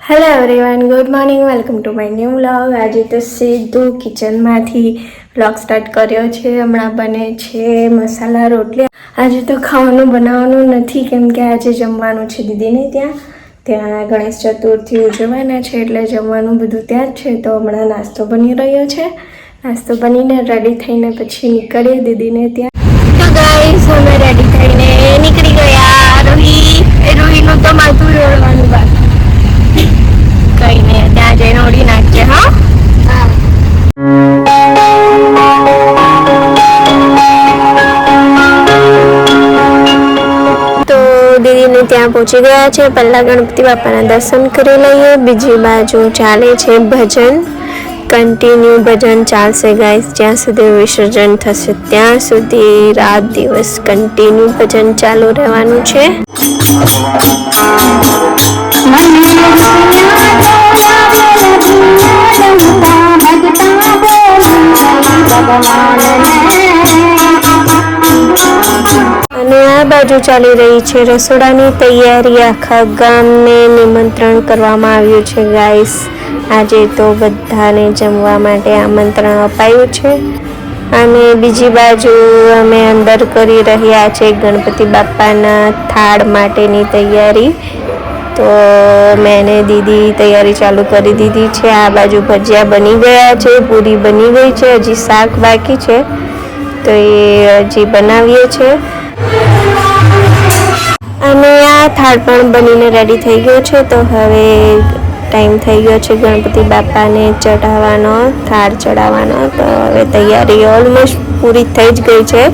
Hello everyone, good morning, welcome to my new vlog. આજે તો સીધું કિચનમાંથી વ્લોગ સ્ટાર્ટ કર્યો છે। હમણાં બને છે મસાલા રોટલી। આજે તો ખાવાનું બનાવવાનું નથી કેમ કે આજે જમવાનું છે દીદીને ત્યાં ગણેશ ચતુર્થી ઉજવવાના છે એટલે જમવાનું બધું ત્યાં જ છે। તો હમણાં નાસ્તો બની રહ્યો છે। નાસ્તો બનીને રેડી થઈને પછી નીકળીએ દીદીને ત્યાં। તો ગાઈસ અમે રેડી થઈને નીકળી ગયા। રોહીનું તો માથું રોડવાનું બાકી કઈ ને ત્યાં જઈને ઓળી નાખીએ। હા તો દીદીને ત્યાં પહોંચી ગયા છે। પહેલા ગણપતિ બાપાના દર્શન કરી લઈએ। બીજી બાજુ ચાલે છે ભજન। કન્ટિન્યુ ભજન ચાલશે ગાઈસ જ્યાં સુધી વિસર્જન થશે ત્યાં સુધી રાત દિવસ કન્ટિન્યુ ભજન ચાલુ રહેવાનું છે। અને આ બાજુ ચાલી રહી છે રસોડાની તૈયારી। આખા ગામને નિમંત્રણ કરવામાં આવ્યું છે ગાઈસ। આજે તો બધાને જમવા માટે આમંત્રણ અપાયું છે। અને બીજી બાજુ અમે અંદર કરી રહ્યા છે ગણપતિ બાપાના થાળ માટેની તૈયારી। તો મેં દીદી તૈયારી ચાલુ કરી દીધી છે। આ બાજુ ભજીયા બની ગયા છે, પૂરી બની ગઈ છે, હજી શાક બાકી છે તો એ હજી બનાવીએ છે। અને આ થાળ પણ બનીને રેડી થઈ ગયો છે। તો હવે ટાઈમ થઈ ગયો છે ગણપતિ બાપાને ચઢાવવાનો, થાળ ચડાવવાનો। તો હવે તૈયારી ઓલમોસ્ટ પૂરી થઈ જ ગઈ છે।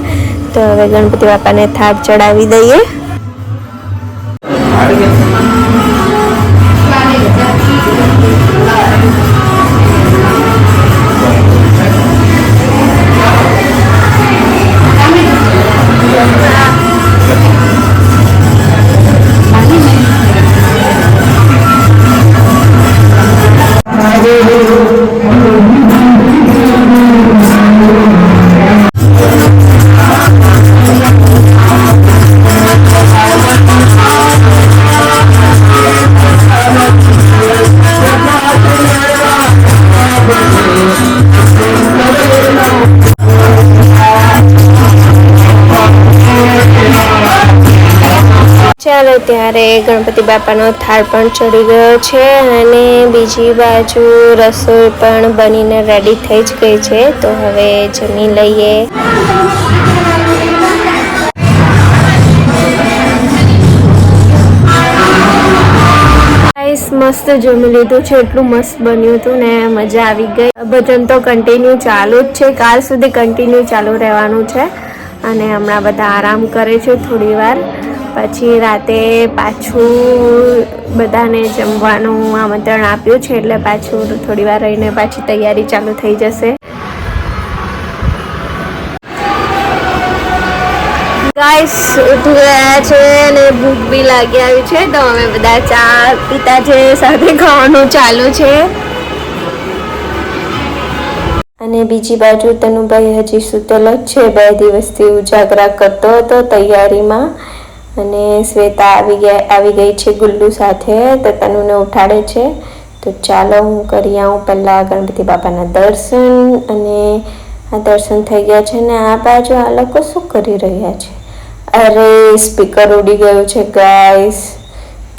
તો હવે ગણપતિ બાપાને થાળ ચડાવી દઈએ। ચાલો ત્યારે ગણપતિ બાપાનો થાળ પણ ચડી ગયો છે અને બીજી બાજુ રસોઈ પણ બનીને રેડી થઈ જ ગઈ છે। તો હવે જમી લઈએ। મસ્ત જમી લીધું છે, એટલું મસ્ત બન્યું હતું ને મજા આવી ગઈ। ભજન તો કન્ટિન્યુ ચાલુ જ છે, કાલ સુધી કન્ટિન્યુ ચાલુ રહેવાનું છે। અને હમણાં બધા આરામ કરે છે થોડી વાર, પછી રાતે પાછું બધાને જમવાનું આમંત્રણ આપ્યું છે એટલે પાછું થોડી વાર રહીને પાછી તૈયારી ચાલુ થઈ જશે। ગાઈસ ઉઠી ગયા છે અને ભૂખ બી લાગી આવી છે તો અમે બધા ચા પીતા છે, સાથે ખાવાનું ચાલુ છે। અને બીજી બાજુ તનુભાઈ હજી સૂતેલો જ છે, 2 દિવસથી ઉજાગરા કરતો હતો તૈયારીમાં। અને શ્વેતા આવી ગઈ છે ગુલ્લુ સાથે, તો તનુને ઉઠાડે છે। તો ચાલો હું કરી આવું પહેલાં ગણપતિ બાપાના દર્શન। અને આ દર્શન થઈ ગયા છે ને આ બાજુ આ લોકો શું કરી રહ્યા છે? અરે સ્પીકર ઉડી ગયું છે ગાઈસ,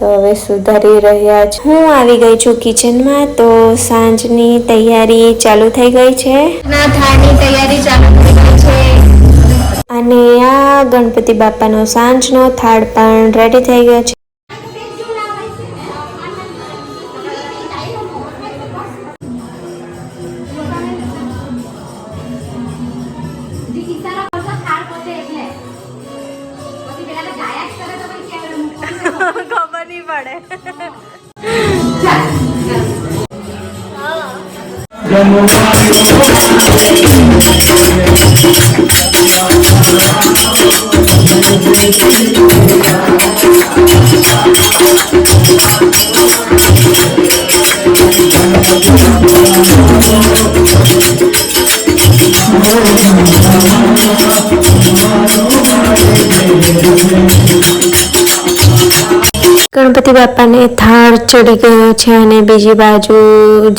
તો હવે સુધારી રહ્યા છે। હું આવી ગઈ છું કિચનમાં। તો સાંજની તૈયારી ચાલુ થઈ ગઈ છે, થાળની તૈયારી ચાલુ થઈ ગઈ છે। અને આ ગણપતિ બાપાનો સાંજનો થાળ પણ રેડી થઈ ગયો છે। ખબર નહીં પડે। ગણપતિ બાપાને થાળ ચડી ગયો છે અને બીજી બાજુ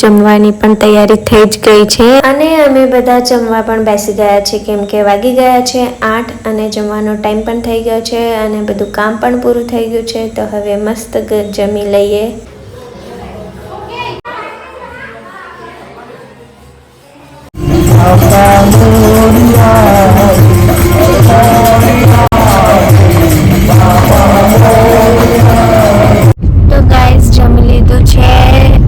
જમવાની પણ તૈયારી થઈ જ ગઈ છે અને અમે બધા જમવા પણ બેસી ગયા છે કેમ કે વાગી ગયા છે 8 અને જમવાનો ટાઈમ પણ થઈ ગયો છે અને બધું કામ પણ પૂરું થઈ ગયું છે તો હવે મસ્ત જમી લઈએ. તો ગાઈસ જમી લીધું છે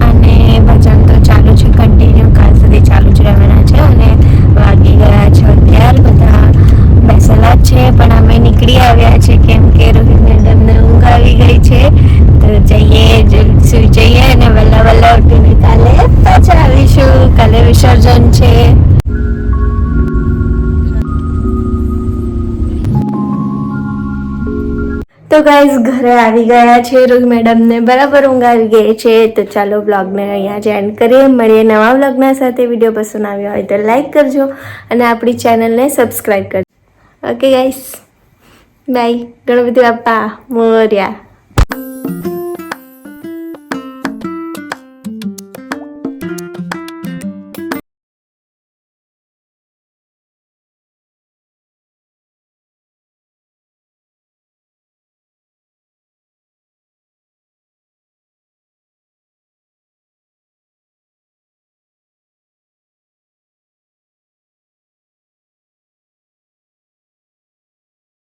અને ભજન તો ચાલુ છે કન્ટિન્યુ કાલ સુધી ચાલુ જ રહેવાના છે અને વાગી ગયા છે 11 બધા બેસેલા છે પણ અમે નીકળી આવ્યા છે કેમ કે રોહિત મેડમને ઊંઘ આવી ગઈ છે તો જઈએ સુઈ જઈએ અને વહેલા વહેલા ઉઠીને કાલે પાછા આવીશું. કાલે વિસર્જન છે. તો ગાઈઝ ઘરે આવી ગયા છે. રોહિત મેડમને બરાબર ઊંઘ આવી ગઈ છે તો ચાલો બ્લોગને અહીંયા જ એન્ડ કરીએ. મળીએ નવા બ્લોગના સાથે. વિડીયો પસંદ આવ્યો હોય તો લાઈક કરજો અને આપણી ચેનલને સબસ્ક્રાઈબ કરજો. Okay guys bye. Ganpati Bappa Morya.